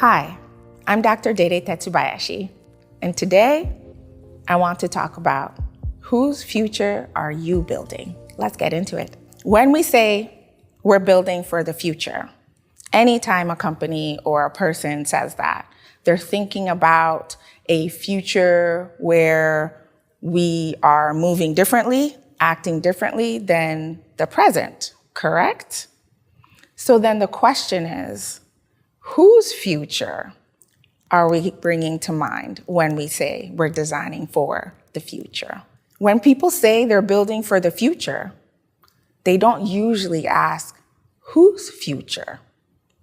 Hi, I'm Dr. Dédé Tetsubayashi, and today I want to talk about whose future are you building? Let's get into it. When we say we're building for the future, anytime a company or a person says that, they're thinking about a future where we are moving differently, acting differently than the present, correct? So then the question is, whose future are we bringing to mind when we say we're designing for the future? When people say they're building for the future, they don't usually ask, whose future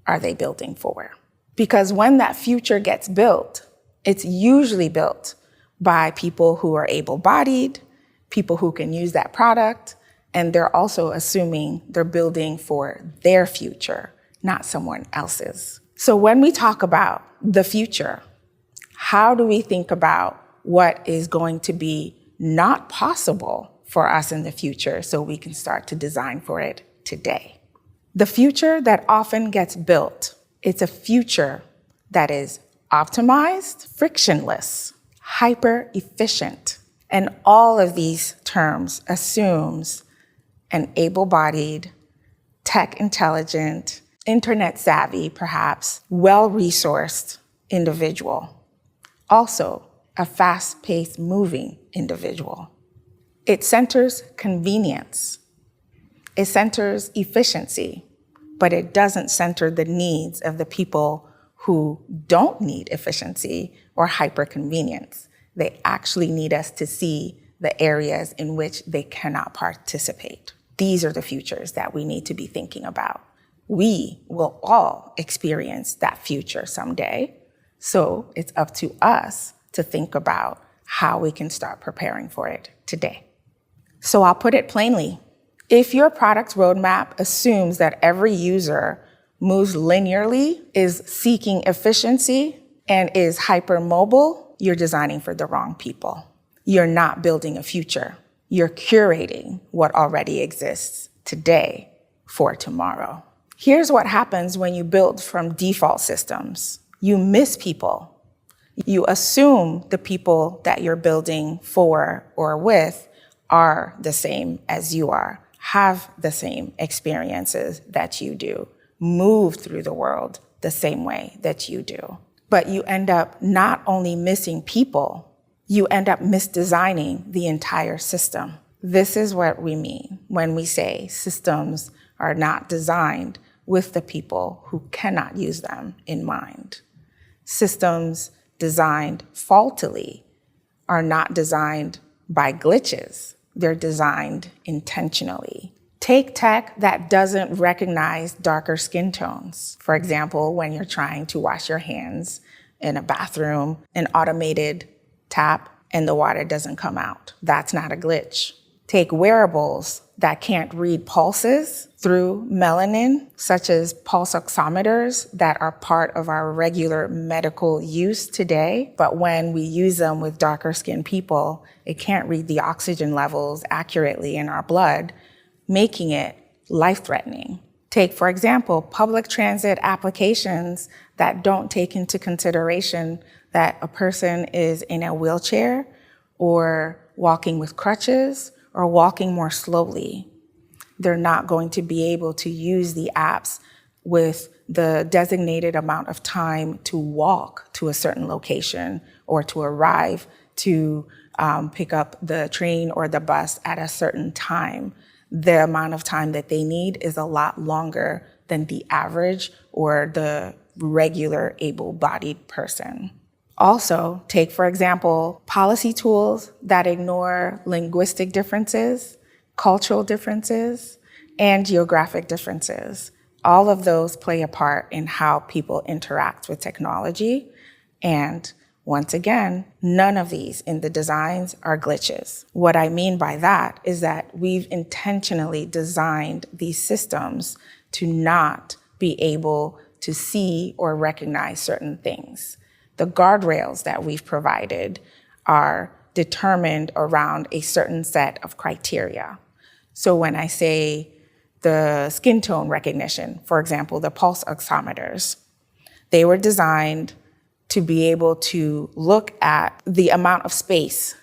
are they building for? Because when that future gets built, it's usually built by people who are able-bodied, people who can use that product, and they're also assuming they're building for their future, not someone else's. So when we talk about the future, how do we think about what is going to be not possible for us in the future so we can start to design for it today? The future that often gets built, it's a future that is optimized, frictionless, hyper-efficient. And all of these terms assumes an able-bodied, tech-intelligent, internet-savvy, perhaps, well-resourced individual. Also, a fast-paced, moving individual. It centers convenience. It centers efficiency, but it doesn't center the needs of the people who don't need efficiency or hyper-convenience. They actually need us to see the areas in which they cannot participate. These are the futures that we need to be thinking about. We will all experience that future someday, so it's up to us to think about how we can start preparing for it today. So I'll put it plainly. If your product roadmap assumes that every user moves linearly, is seeking efficiency, and is hypermobile, you're designing for the wrong people. You're not building a future. You're curating what already exists today for tomorrow. Here's what happens when you build from default systems. You miss people. You assume the people that you're building for or with are the same as you are, have the same experiences that you do, move through the world the same way that you do. But you end up not only missing people, you end up misdesigning the entire system. This is what we mean when we say systems are not designed with the people who cannot use them in mind. Systems designed faultily are not designed by glitches. They're designed intentionally. Take tech that doesn't recognize darker skin tones. For example, when you're trying to wash your hands in a bathroom, an automated tap, and the water doesn't come out. That's not a glitch. Take wearables that can't read pulses through melanin, such as pulse oximeters that are part of our regular medical use today. But when we use them with darker skinned people, it can't read the oxygen levels accurately in our blood, making it life-threatening. Take, for example, public transit applications that don't take into consideration that a person is in a wheelchair or walking with crutches or walking more slowly. They're not going to be able to use the apps with the designated amount of time to walk to a certain location or to arrive to pick up the train or the bus at a certain time. The amount of time that they need is a lot longer than the average or the regular able-bodied person. Also, take, for example, policy tools that ignore linguistic differences, cultural differences, and geographic differences. All of those play a part in how people interact with technology. And once again, none of these in the designs are glitches. What I mean by that is that we've intentionally designed these systems to not be able to see or recognize certain things. The guardrails that we've provided are determined around a certain set of criteria. So when I say the skin tone recognition, for example, the pulse oximeters, They were designed to be able to look at the amount of space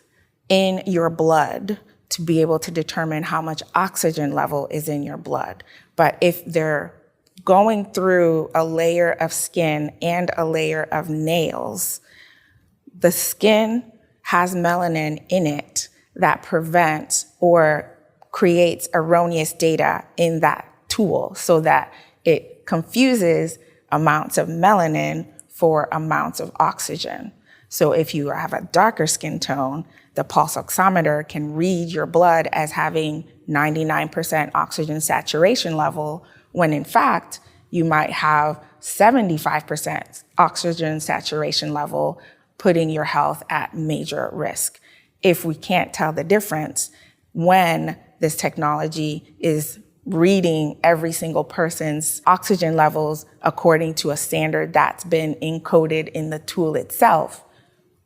in your blood to be able to determine how much oxygen level is in your blood. But if they're going through a layer of skin and a layer of nails, the skin has melanin in it that prevents or creates erroneous data in that tool so that it confuses amounts of melanin for amounts of oxygen. So if you have a darker skin tone, the pulse oximeter can read your blood as having 99% oxygen saturation level, when in fact, you might have 75% oxygen saturation level, putting your health at major risk. If we can't tell the difference when this technology is reading every single person's oxygen levels according to a standard that's been encoded in the tool itself,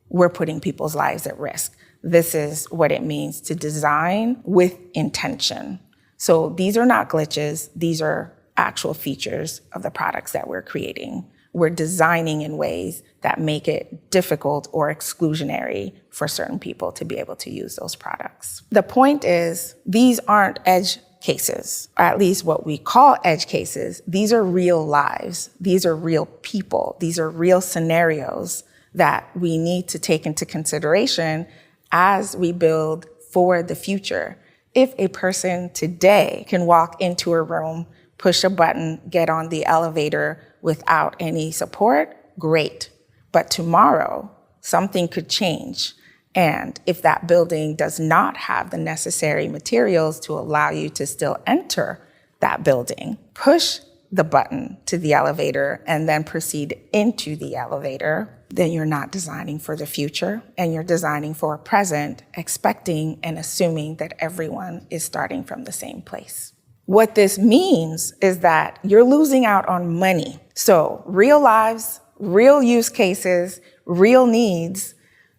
we're putting people's lives at risk. This is what it means to design with intention. So these are not glitches, these are actual features of the products that we're creating. We're designing in ways that make it difficult or exclusionary for certain people to be able to use those products. The point is, these aren't edge cases, or at least what we call edge cases. These are real lives. These are real people. These are real scenarios that we need to take into consideration as we build for the future. If a person today can walk into a room, push a button, get on the elevator without any support, great. But tomorrow, something could change. And if that building does not have the necessary materials to allow you to still enter that building, push the button to the elevator and then proceed into the elevator, then you're not designing for the future and you're designing for a present, expecting and assuming that everyone is starting from the same place. What this means is that you're losing out on money. So real lives, real use cases, real needs,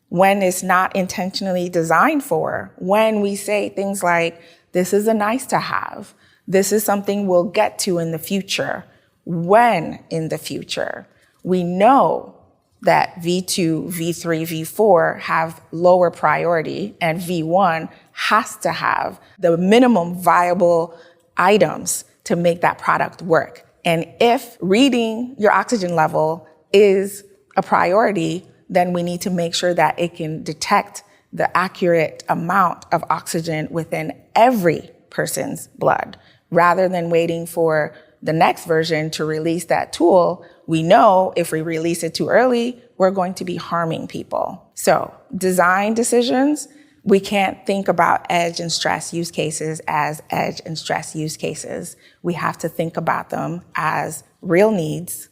when it's not intentionally designed for, when we say things like, this is a nice to have, this is something we'll get to in the future. When in the future? We know that V2, V3, V4 have lower priority and V1 has to have the minimum viable items to make that product work. And if reading your oxygen level is a priority, then we need to make sure that it can detect the accurate amount of oxygen within every person's blood. Rather than waiting for the next version to release that tool, we know if we release it too early, we're going to be harming people. So design decisions, we can't think about edge and stress use cases as edge and stress use cases. We have to think about them as real needs,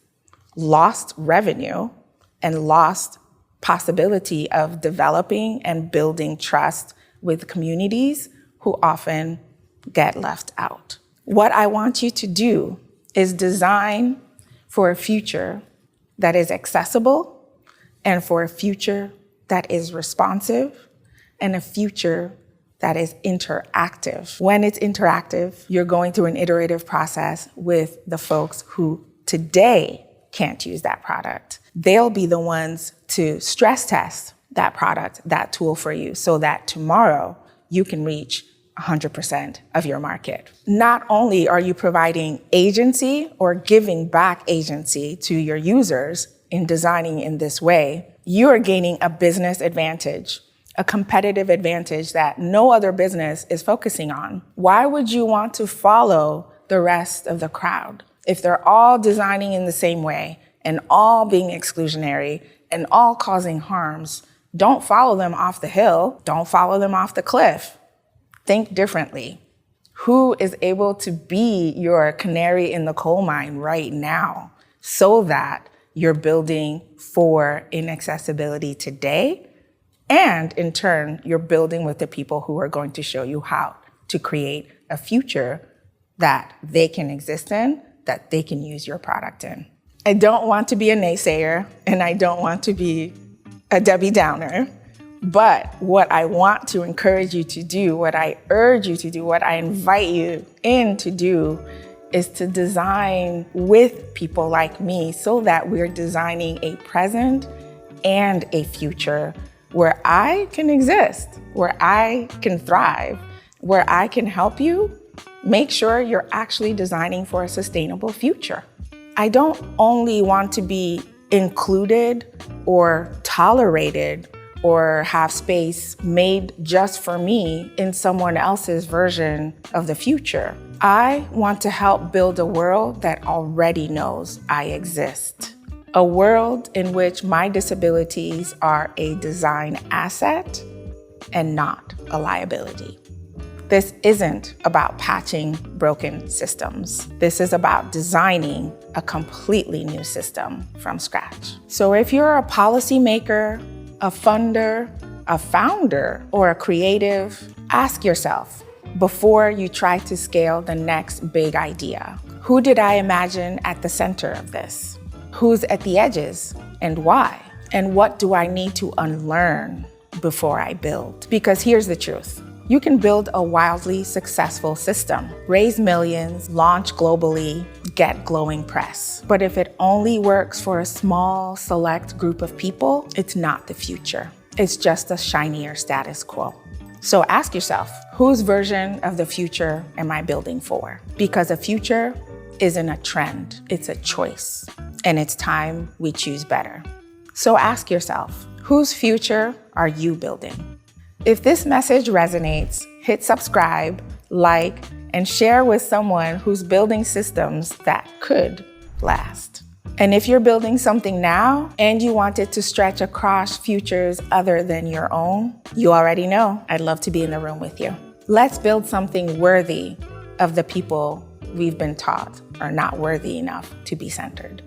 lost revenue, and lost possibility of developing and building trust with communities who often get left out. What I want you to do is design for a future that is accessible and for a future that is responsive and a future that is interactive. When it's interactive, you're going through an iterative process with the folks who today can't use that product. They'll be the ones to stress test that product, that tool for you, so that tomorrow you can reach 100% of your market. Not only are you providing agency or giving back agency to your users in designing in this way, you are gaining a business advantage, a competitive advantage that no other business is focusing on. Why would you want to follow the rest of the crowd? If they're all designing in the same way and all being exclusionary and all causing harms, don't follow them off the hill. Don't follow them off the cliff. Think differently. Who is able to be your canary in the coal mine right now so that you're building for inaccessibility today? And in turn, you're building with the people who are going to show you how to create a future that they can exist in, that they can use your product in. I don't want to be a naysayer and I don't want to be a Debbie Downer, but what I want to encourage you to do, what I urge you to do, what I invite you in to do is to design with people like me so that we're designing a present and a future where I can exist, where I can thrive, where I can help you make sure you're actually designing for a sustainable future. I don't only want to be included or tolerated or have space made just for me in someone else's version of the future. I want to help build a world that already knows I exist. A world in which my disabilities are a design asset and not a liability. This isn't about patching broken systems. This is about designing a completely new system from scratch. So if you're a policymaker, a funder, a founder, or a creative, ask yourself before you try to scale the next big idea. Who did I imagine at the center of this? Who's at the edges and why? And what do I need to unlearn before I build? Because here's the truth. You can build a wildly successful system, raise millions, launch globally, get glowing press. But if it only works for a small, select group of people, it's not the future. It's just a shinier status quo. So ask yourself, whose version of the future am I building for? Because a future isn't a trend, it's a choice. And it's time we choose better. So ask yourself, whose future are you building? If this message resonates, hit subscribe, like, and share with someone who's building systems that could last. And if you're building something now and you want it to stretch across futures other than your own, you already know I'd love to be in the room with you. Let's build something worthy of the people we've been taught are not worthy enough to be centered.